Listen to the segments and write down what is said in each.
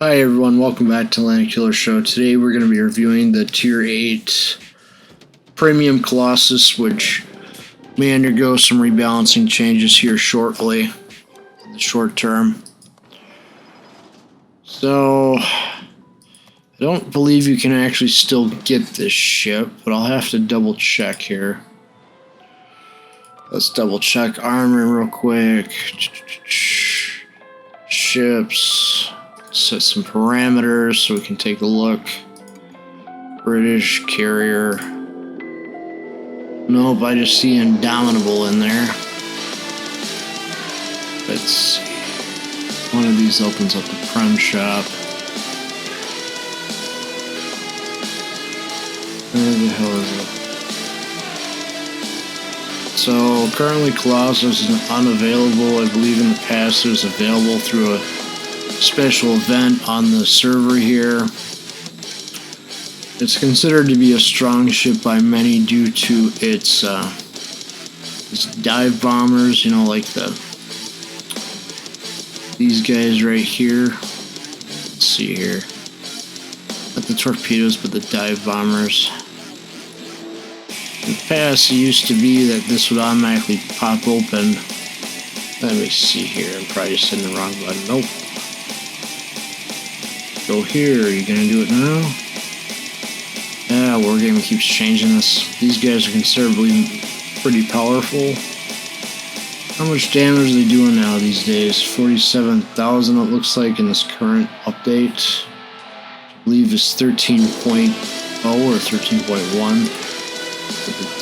Hi everyone, welcome back to Landedkiller Show. Today we're going to be reviewing the Tier 8 Premium Colossus, which may undergo some rebalancing changes here shortly, in the short term. So, I don't believe you can actually still get this ship, but I'll have to double check here. Let's double check armor real quick. Ships. Set some parameters so we can take a look. British carrier. Nope, I just see Indomitable in there. Let's see. One of these opens up the Prem shop. Where the hell is it? So currently Colossus is unavailable. I believe in the past it was available through a special event on the server here. It's considered to be a strong ship by many due to its dive bombers, you know, like these guys right here. Let's see here. Not the torpedoes, but the dive bombers. In the past, it used to be that this would automatically pop open. Let me see here. I'm probably just hitting the wrong button. Nope. Go here. Are you gonna do it now? Yeah, Wargaming keeps changing this. These guys are considerably pretty powerful. How much damage are they doing now these days? 47,000 it looks like in this current update. I believe it's 13.0 or 13.1.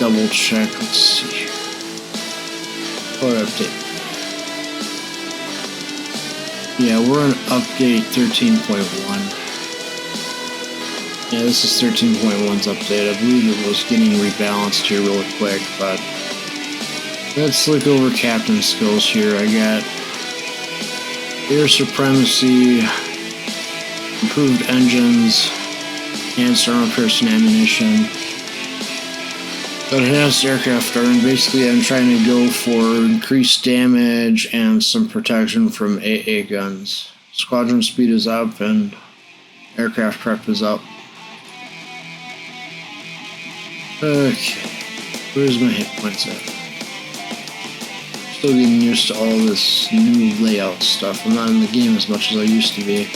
Double check. Let's see. Or update. Yeah, we're on update 13.1. Yeah, this is 13.1's update. I believe it was getting rebalanced here really quick, but let's look over captain skills here. I got air supremacy, improved engines, enhanced armor piercing ammunition, enhanced aircraft armor. Basically, I'm trying to go for increased damage and some protection from AA guns. Squadron speed is up and aircraft prep is up. Okay, where's my hit points at? Still getting used to all this new layout stuff. I'm not in the game as much as I used to be.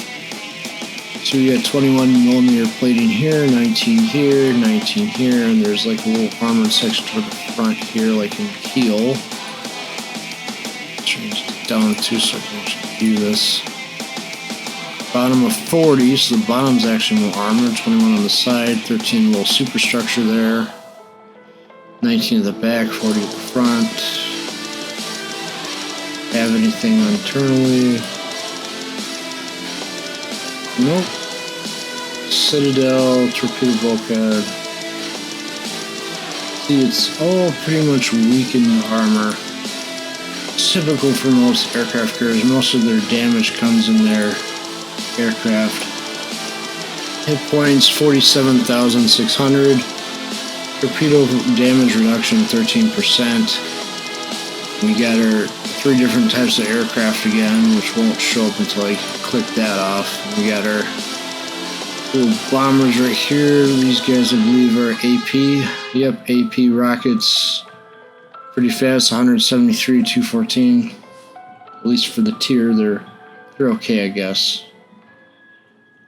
So we got 21mm plating here, 19 here, 19 here, and there's like a little armored section toward the front here, like in keel. Change it down to so I can view this. Bottom of 40, so the bottom's actually more armor, 21 on the side, 13 little superstructure there, 19 at the back, 40 at the front. Have anything internally? Nope. Citadel, torpedo bulkhead. See, it's all pretty much weakened armor. It's typical for most aircraft carriers. Most of their damage comes in their aircraft. Hit points 47,600. Torpedo damage reduction 13%. We got our 3 different types of aircraft again, which won't show up until I click that off. We got our little bombers right here. These guys, I believe, are AP. Yep, AP rockets. Pretty fast, 173, 214. At least for the tier, they're okay, I guess.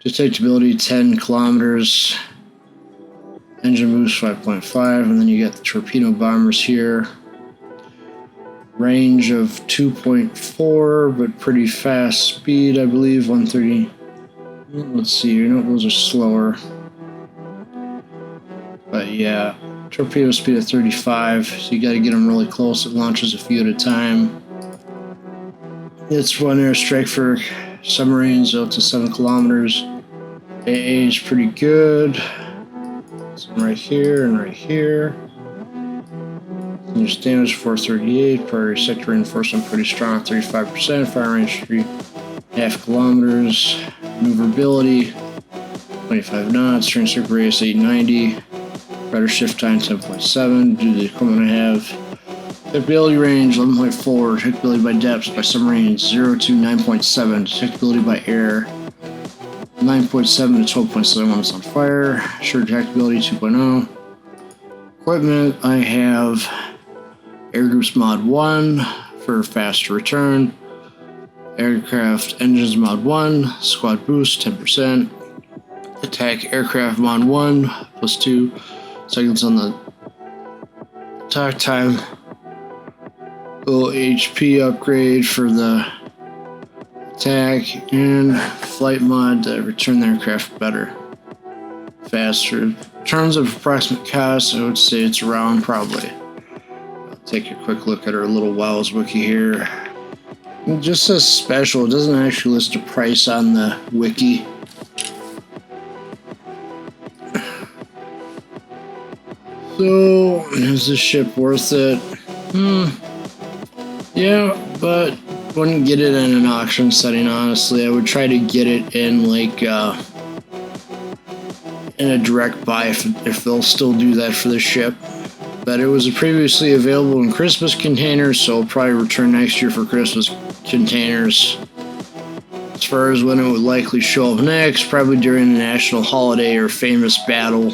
Detectability 10 kilometers. Engine boost 5.5, and then you got the torpedo bombers here. Range of 2.4, but pretty fast speed, I believe, 130. Let's see, you know, those are slower. But yeah, torpedo speed of 35, so you gotta get them really close. It launches a few at a time. It's one airstrike for submarines out to 7 kilometers. AA is pretty good. Some right here and right here. Your damage 438, priority sector reinforcement pretty strong, 35%, fire range 3.5 kilometers, maneuverability 25 knots, turn circle radius 890, rudder shift time 10.7, due to the equipment I have. Detectability range 11.4, detectability by depth by submarines 0 to 9.7, detectability by air 9.7 to 12.7 when it's on fire. Sure attackability 2.0. Equipment, I have Air Groups Mod 1 for faster return. Aircraft Engines Mod 1, Squad Boost 10%. Attack Aircraft Mod 1 plus 2 seconds on the attack time. Little HP upgrade for the attack, and flight mod to return the aircraft better, faster. In terms of approximate cost, I would say it's around probably. I'll take a quick look at our little WoW's wiki here. It just says special. It doesn't actually list a price on the wiki. So, is this ship worth it? Yeah, but wouldn't get it in an auction setting, honestly. I would try to get it in like in a direct buy if they'll still do that for the ship. But it was previously available in Christmas containers, so I'll probably return next year for Christmas containers. As far as when it would likely show up next, probably during a national holiday or famous battle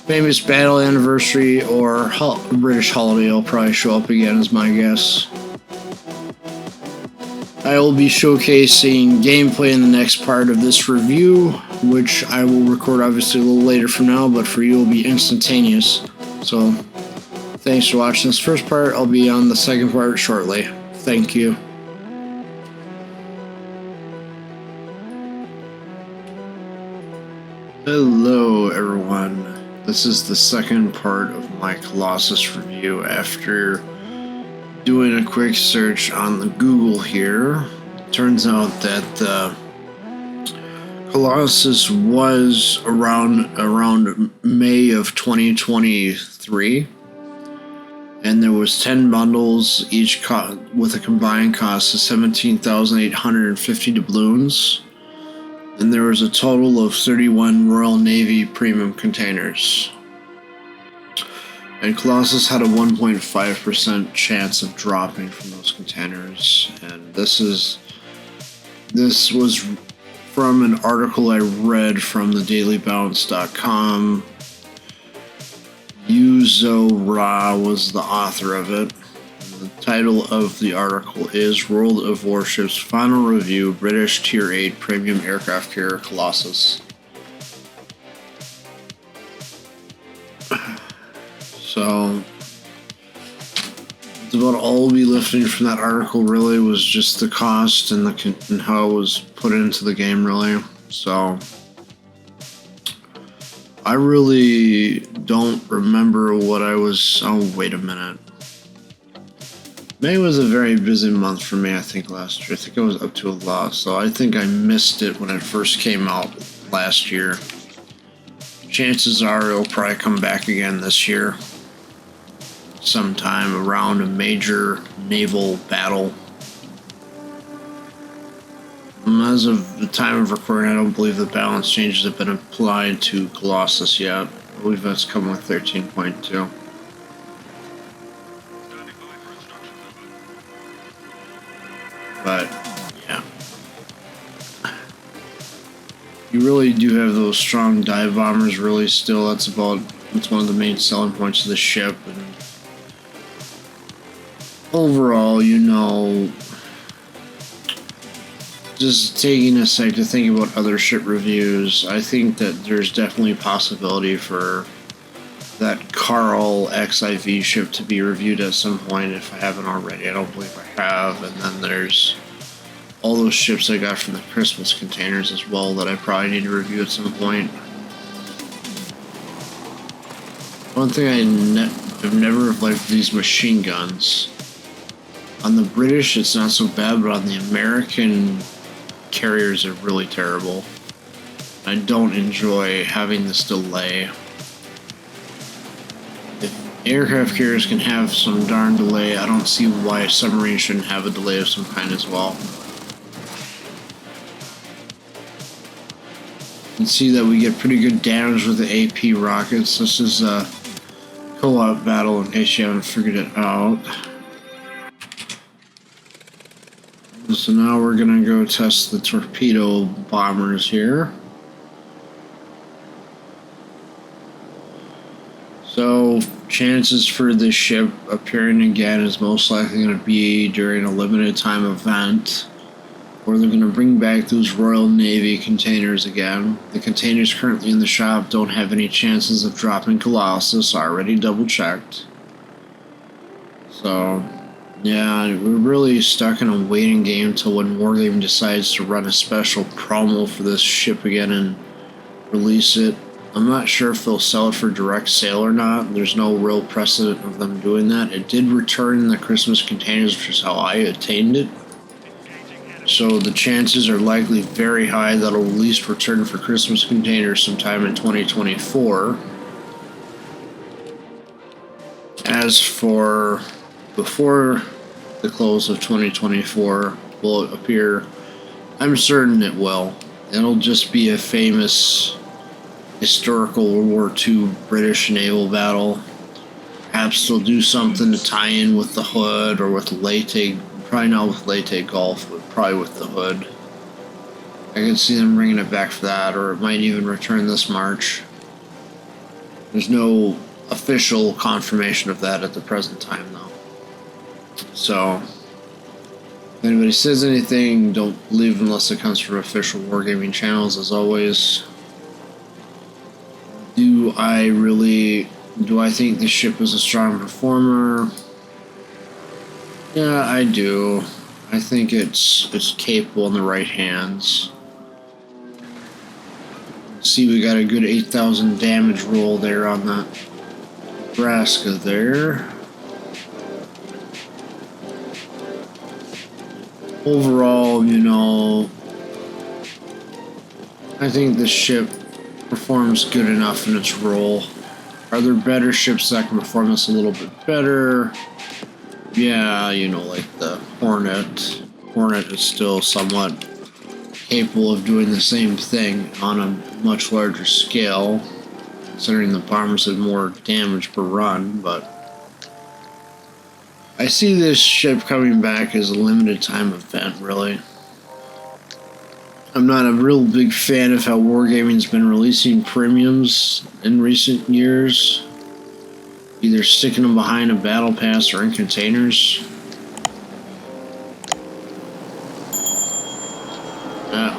anniversary, or British holiday will probably show up again, is my guess. I will be showcasing gameplay in the next part of this review, which I will record obviously a little later from now, but for you it will be instantaneous. So, thanks for watching this first part. I'll be on the second part shortly. Thank you. Hello everyone. This is the second part of my Colossus review after doing a quick search on the Google here. Turns out that the Colossus was around May of 2023, and there was 10 bundles, each with a combined cost of 17,850 doubloons. And there was a total of 31 Royal Navy premium containers. And Colossus had a 1.5% chance of dropping from those containers. And this was from an article I read from the dailybounce.com. Yuzo Ra was the author of it. The title of the article is World of Warships Final Review British Tier 8 Premium Aircraft Carrier Colossus. So, it's about all we'll be lifting from that article really was just the cost and how it was put into the game really. So, I really don't remember what I was... Oh, wait a minute. May was a very busy month for me, I think, last year. I think I was up to a lot, so I think I missed it when it first came out last year. Chances are it'll probably come back again this year, sometime around a major naval battle. As of the time of recording, I don't believe the balance changes have been applied to Colossus yet. I believe that's coming with 13.2. But, yeah. You really do have those strong dive bombers, really, still. That's one of the main selling points of the ship. And overall, you know, just taking a sec to think about other ship reviews, I think that there's definitely a possibility for that Carl XIV ship to be reviewed at some point if I haven't already. I don't believe I have. And then there's all those ships I got from the Christmas containers as well that I probably need to review at some point. One thing I've never liked these machine guns. On the British, it's not so bad, but on the American carriers, are really terrible. I don't enjoy having this delay. Aircraft carriers can have some darn delay. I don't see why a submarine shouldn't have a delay of some kind as well. You can see that we get pretty good damage with the AP rockets. This is a co-op battle in case you haven't figured it out. So now we're gonna go test the torpedo bombers here. So chances for this ship appearing again is most likely going to be during a limited time event, or they're going to bring back those Royal Navy containers again. The containers currently in the shop don't have any chances of dropping Colossus, already double checked. So yeah, we're really stuck in a waiting game till when Wargame decides to run a special promo for this ship again and release it. I'm not sure if they'll sell it for direct sale or not. There's no real precedent of them doing that. It did return in the Christmas containers, which is how I attained it. So the chances are likely very high that it'll at least return for Christmas containers sometime in 2024. As for before the close of 2024, will it appear? I'm certain it will. It'll just be a famous historical World War II British naval battle. Perhaps they'll do something to tie in with the Hood or with Leyte. Probably not with Leyte Gulf, but probably with the Hood. I can see them bringing it back for that, or it might even return this March. There's no official confirmation of that at the present time, though. So, if anybody says anything, don't believe unless it comes from official wargaming channels, as always. Do I think the ship is a strong performer? Yeah, I do. I think it's capable in the right hands. See, we got a good 8,000 damage roll there on that Nebraska there. Overall, I think the ship performs good enough in its role. Are there better ships that can perform this a little bit better? Yeah, like the Hornet. Hornet is still somewhat capable of doing the same thing on a much larger scale, considering the bombers have more damage per run, but I see this ship coming back as a limited time event, really. I'm not a real big fan of how Wargaming's been releasing premiums in recent years. Either sticking them behind a battle pass or in containers.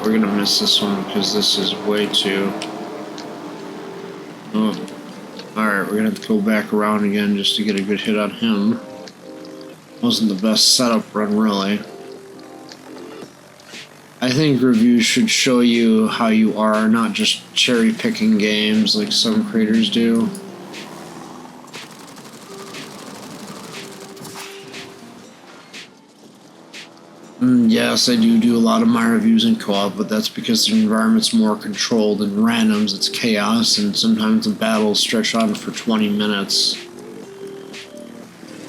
We're gonna miss this one because this is way too... Oh. Alright, we're gonna have to go back around again just to get a good hit on him. Wasn't the best setup run, really. I think reviews should show you how you are, not just cherry-picking games like some creators do. Yes, I do a lot of my reviews in co-op, but that's because the environment's more controlled than randoms. It's chaos, and sometimes the battles stretch on for 20 minutes.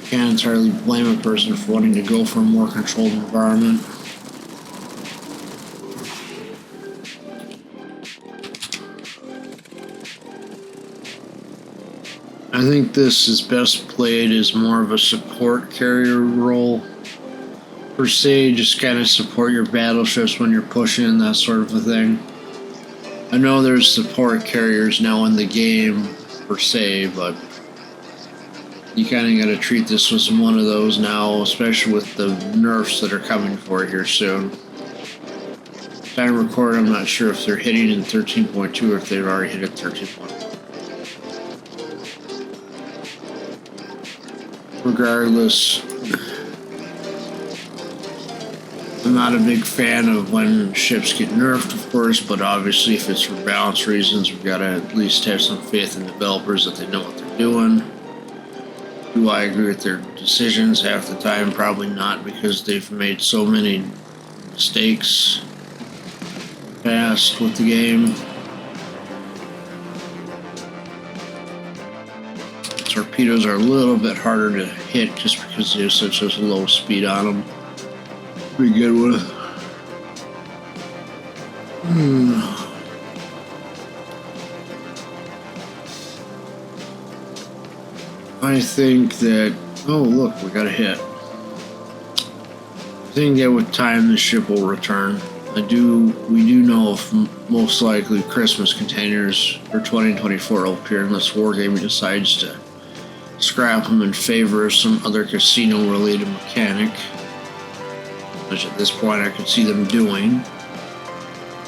Can't entirely blame a person for wanting to go for a more controlled environment. I think this is best played as more of a support carrier role, per se, just kind of support your battleships when you're pushing, that sort of a thing. I know there's support carriers now in the game, per se, but you kind of got to treat this as one of those now, especially with the nerfs that are coming for it here soon. Time to record, I'm not sure if they're hitting in 13.2 or if they've already hit at 13.1. Regardless, I'm not a big fan of when ships get nerfed, of course, but obviously if it's for balance reasons, we've got to at least have some faith in developers that they know what they're doing. Do I agree with their decisions half the time? Probably not, because they've made so many mistakes past with the game. Torpedoes are a little bit harder to hit just because there's such a low speed on them. Be good with. I think that... Oh, look, we got a hit. think that with time the ship will return. We do know if most likely Christmas containers for 2024 will appear unless Wargaming decides to scrap them in favor of some other casino-related mechanic, which at this point I could see them doing.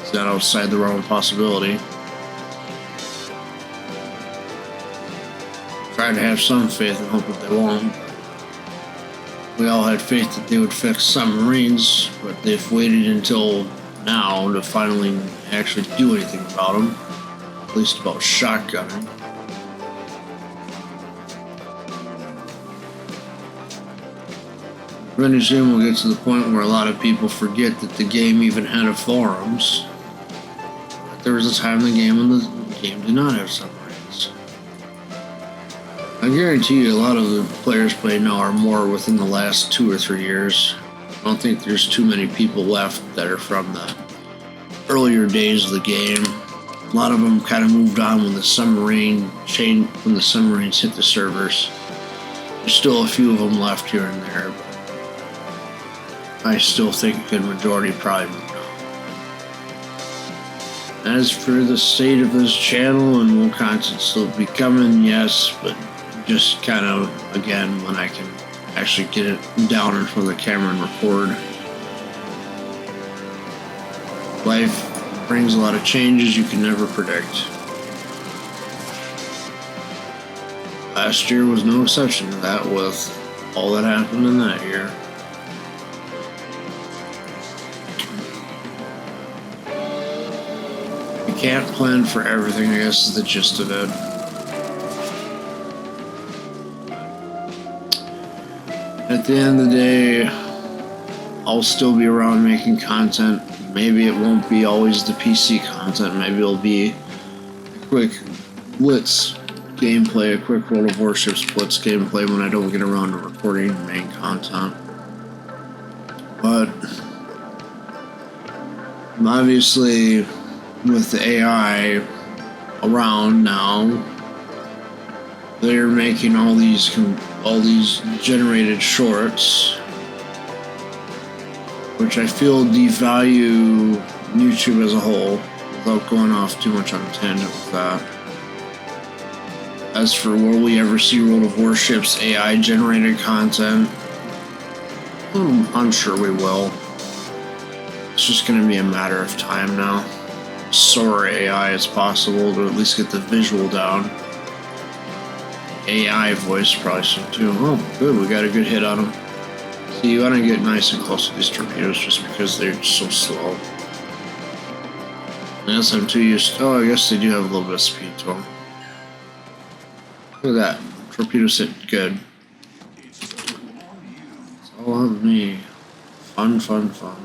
It's not outside the realm of possibility. Try to have some faith and hope that they won't. We all had faith that they would fix submarines, but they've waited until now to finally actually do anything about them. At least about shotgunning. Pretty soon we'll get to the point where a lot of people forget that the game even had a forums. But there was a time in the game when the game did not have submarines. I guarantee you a lot of the players playing now are more within the last 2 or 3 years. I don't think there's too many people left that are from the earlier days of the game. A lot of them kind of moved on when the submarines hit the servers. There's still a few of them left here and there, but I still think a good majority probably moved on. As for the state of this channel and will content still be coming, yes, but just kind of, again, when I can actually get it down in front of the camera and record. Life brings a lot of changes you can never predict. Last year was no exception to that with all that happened in that year. You can't plan for everything, I guess is the gist of it. At the end of the day, I'll still be around making content. Maybe it won't be always the PC content. Maybe it'll be a quick Blitz gameplay, a quick World of Warships Blitz gameplay when I don't get around to recording main content. But obviously, with the AI around now, they're making all these generated shorts, which I feel devalue YouTube as a whole, without going off too much on a tangent with that. As for will we ever see World of Warships AI generated content, I'm sure we will. It's just going to be a matter of time now. Sora AI is possible to at least get the visual down. AI voice probably soon too. Oh, good, we got a good hit on them. See, you want to get nice and close to these torpedoes just because they're so slow. I guess I'm too used to... Oh, I guess they do have a little bit of speed to them. Look at that. Torpedoes hit good. It's all on me. Fun, fun, fun.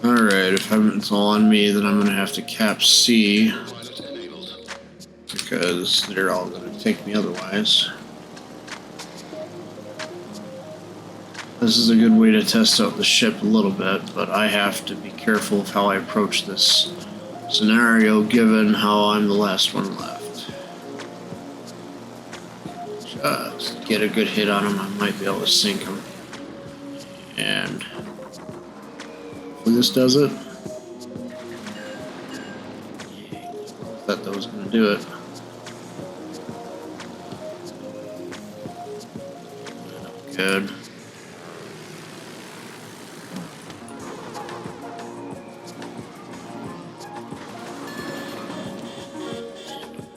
Alright, if it's all on me, then I'm going to have to cap C. Because they're all going to take me otherwise. This is a good way to test out the ship a little bit, but I have to be careful of how I approach this scenario given how I'm the last one left. Just get a good hit on him, I might be able to sink him. And hopefully this does it. I thought that was going to do it. Good.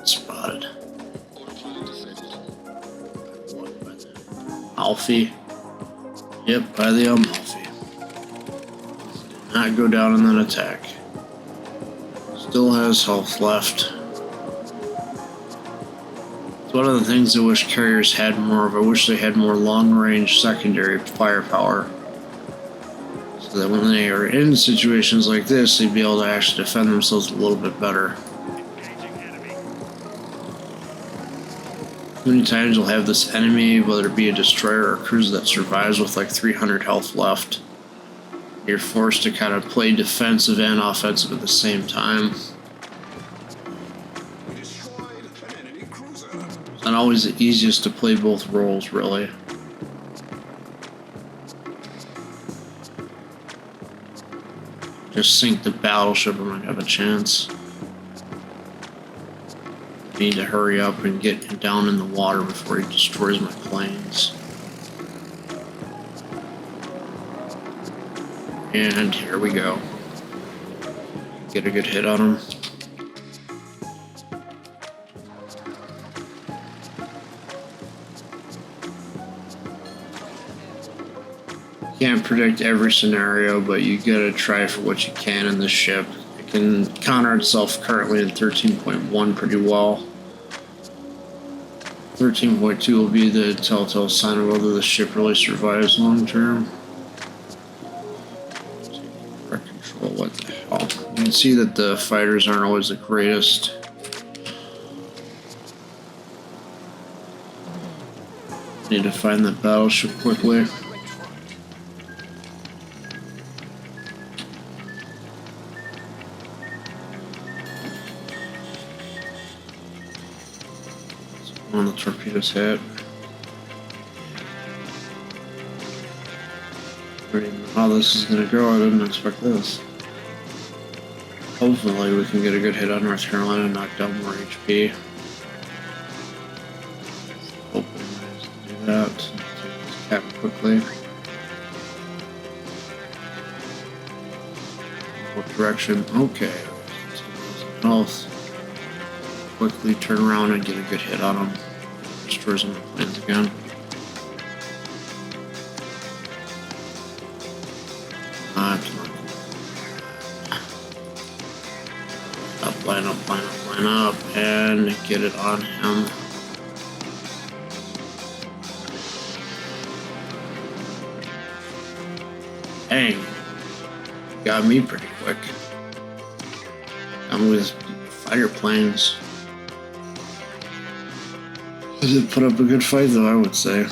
Spotted. Alfie. Yep, by the Amalfi. Did not go down in that attack. Still has health left. One of the things I wish carriers had more of, I wish they had more long-range secondary firepower. So that when they are in situations like this, they'd be able to actually defend themselves a little bit better. Many times you'll have this enemy, whether it be a destroyer or a cruiser that survives with like 300 health left. You're forced to kind of play defensive and offensive at the same time. It's not always the easiest to play both roles, really. just sink the battleship, I might have a chance. I need to hurry up and get down in the water before he destroys my planes. And here we go. Get a good hit on him. Can't predict every scenario, but you gotta try for what you can in this ship. It can counter itself currently in 13.1 pretty well. 13.2 will be the telltale sign of whether the ship really survives long term. Control, what the hell? You can see that the fighters aren't always the greatest. Need to find that battleship quickly. One of the torpedoes hit. I didn't know how this is gonna go. I didn't expect this. Hopefully we can get a good hit on North Carolina and knock down more HP. Hopefully we manage to do that. Take this cap quickly. What direction? Okay. Health. Quickly turn around and get a good hit on him. Destroy some planes again. Line up, and get it on him. Dang. Got me pretty quick. I'm with fighter planes. I did put up a good fight though, I would say.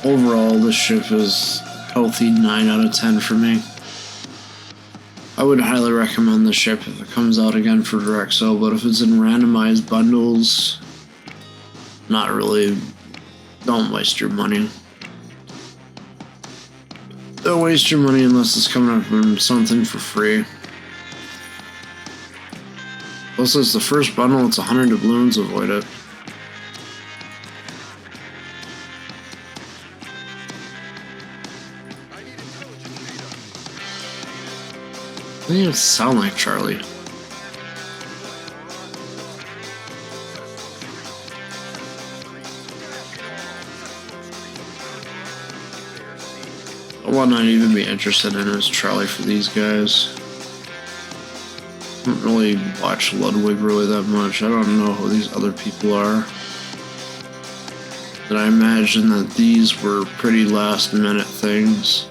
Overall, this ship is healthy 9 out of 10 for me. I would highly recommend the ship if it comes out again for direct sale, but if it's in randomized bundles, not really. Don't waste your money. Don't waste your money unless it's coming up from something for free. Plus, it's the first bundle, it's 100 doubloons, avoid it. They didn't even sound like Charlie. I would not even be interested in as Charlie for these guys. I don't really watch Ludwig really that much. I don't know who these other people are. But I imagine that these were pretty last minute things.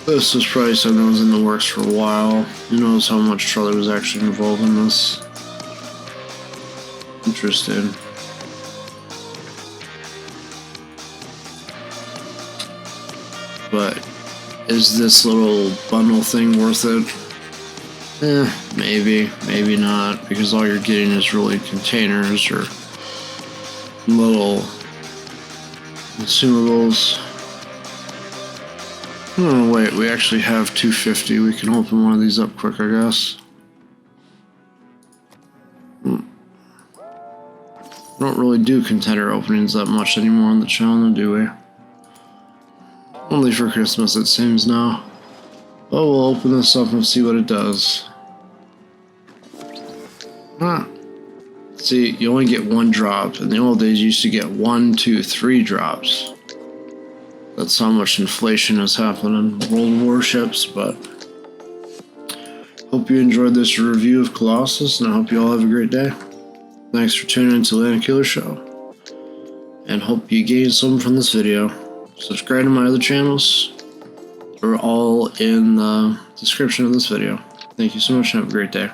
This was probably something that was in the works for a while. Who knows how much Charlie was actually involved in this. Interesting. But is this little bundle thing worth it? Maybe, maybe not, because all you're getting is really containers or little consumables. Oh, wait, we actually have 250. We can open one of these up quick, I guess. We don't really do container openings that much anymore on the channel, do we? Only for Christmas, it seems now. Oh, we'll open this up and see what it does. See, you only get one drop. In the old days, you used to get 1, 2, 3 drops. That's how much inflation has happened in World Warships, but hope you enjoyed this review of Colossus, and I hope you all have a great day. Thanks for tuning in to Landedkiller Show, and hope you gained something from this video. Subscribe to my other channels. They're all in the description of this video. Thank you so much and have a great day.